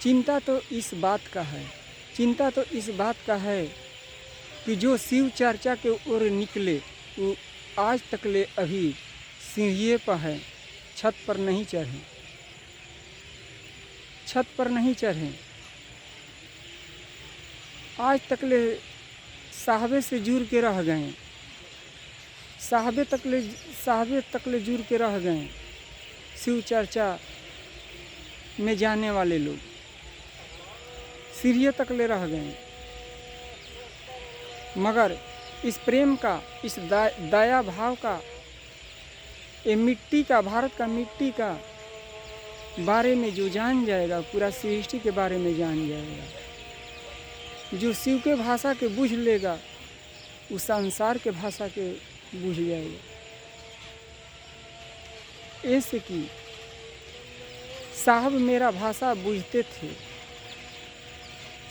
चिंता तो इस बात का है, चिंता तो इस बात का है कि जो शिव चर्चा के ओर निकले वो आज तक ले अभी सीढ़िए पर है, छत पर नहीं चढ़े, छत पर नहीं चढ़े। आज तक ले साहबे से जुड़ के रह गए, साहबे तक ले जुड़ के रह गए। शिव चर्चा में जाने वाले लोग सीढ़िए तक ले रह गए, मगर इस प्रेम का, इस दया भाव का, ये मिट्टी का, भारत का मिट्टी का बारे में जो जान जाएगा, पूरा सृष्टि के बारे में जान जाएगा। जो शिव के भाषा के बूझ लेगा वो संसार के भाषा के बूझ जाएगा। ऐसे कि साहब मेरा भाषा बूझते थे,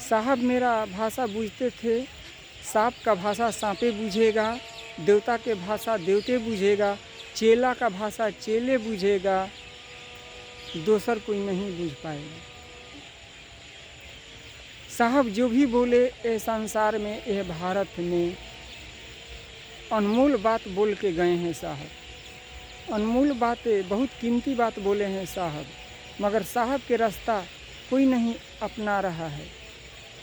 साहब मेरा भाषा बूझते थे। सांप का भाषा सांपे बूझेगा, देवता के भाषा देवते बूझेगा, चेला का भाषा चेले बूझेगा, दोसर कोई नहीं बूझ पाएगा। साहब जो भी बोले ए संसार में, ए भारत में, अनमोल बात बोल के गए हैं साहब। अनमोल बातें, बहुत कीमती बात बोले हैं साहब, मगर साहब के रास्ता कोई नहीं अपना रहा है।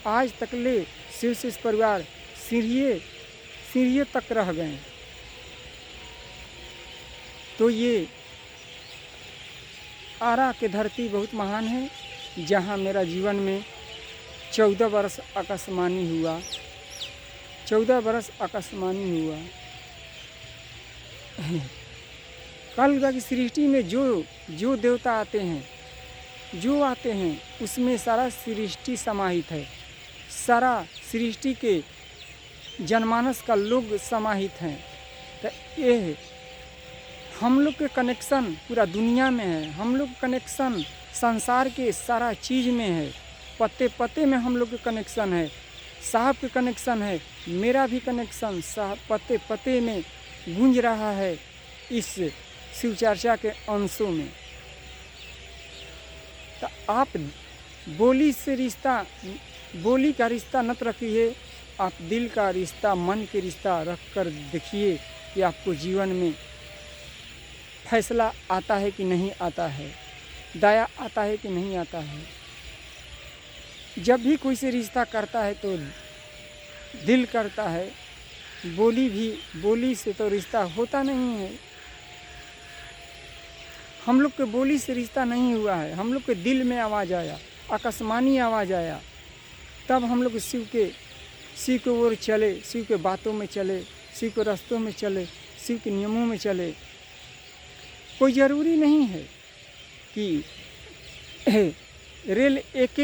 आज तक ले शिव शिष्य परिवार सीढ़िए तक रह गए। तो ये आरा के धरती बहुत महान है, जहाँ मेरा जीवन में 14 वर्ष आकाशवाणी हुआ, 14 वर्ष आकाशवाणी हुआ। कल की सृष्टि में जो देवता आते हैं, जो आते हैं, उसमें सारा सृष्टि समाहित है, सारा सृष्टि के जनमानस का लोग समाहित हैं। तो ये हम लोग के कनेक्शन पूरा दुनिया में है, हम लोग कनेक्शन संसार के सारा चीज़ में है, पते पते में हम लोग के कनेक्शन है, साहब के कनेक्शन है, मेरा भी कनेक्शन साहब पते पते में गूंज रहा है इस शिव चर्चा के अंशों में। तो आप बोली से रिश्ता, बोली का रिश्ता मत रखिए, आप दिल का रिश्ता, मन के रिश्ता रख कर देखिए कि आपको जीवन में फैसला आता है कि नहीं आता है, दया आता है कि नहीं आता है। जब भी कोई से रिश्ता करता है तो दिल करता है, बोली से तो रिश्ता होता नहीं है। हम लोग के बोली से रिश्ता नहीं हुआ है, हम लोग के दिल में आवाज़ आया, आकाशवाणी आवाज़ आया, तब हम लोग शिव के ओर चले, शिव के बातों में चले, शिव के रास्तों में चले, शिव के नियमों में चले। कोई ज़रूरी नहीं है कि रेल एक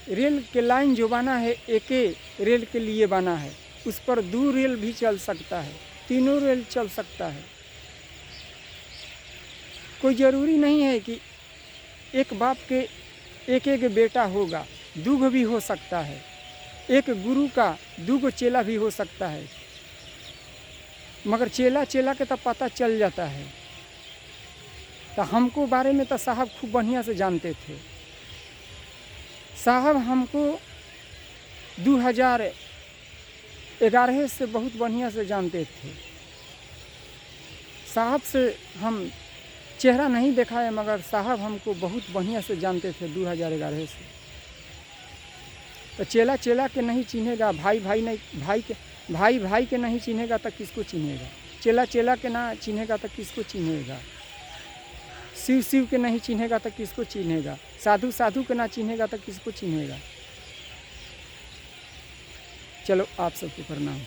रेल के लाइन जो बना है एक रेल के लिए बना है, उस पर 2 रेल भी चल सकता है, 3 रेल चल सकता है। कोई ज़रूरी नहीं है कि एक बाप के एक बेटा होगा, 2 भी हो सकता है। एक गुरु का 2 चेला भी हो सकता है, मगर चेला के तो पता चल जाता है। तो हमको बारे में तो साहब खूब बढ़िया से जानते थे। साहब हमको 2011 से बहुत बढ़िया से जानते थे। साहब से हम चेहरा नहीं देखा है, मगर साहब हमको बहुत बढ़िया से जानते थे 2011 से। तो चेला के नहीं चिन्हेगा, भाई भाई के नहीं चिन्हेगा तो किसको चिन्हेगा? चेला के ना चिन्हेगा तो किसको चिन्हेगा? शिव के नहीं चिन्हेगा तो किसको चिन्हेगा? साधु के ना चिन्हेगा तो किसको चिन्हेगा? चलो आप सबको प्रणाम।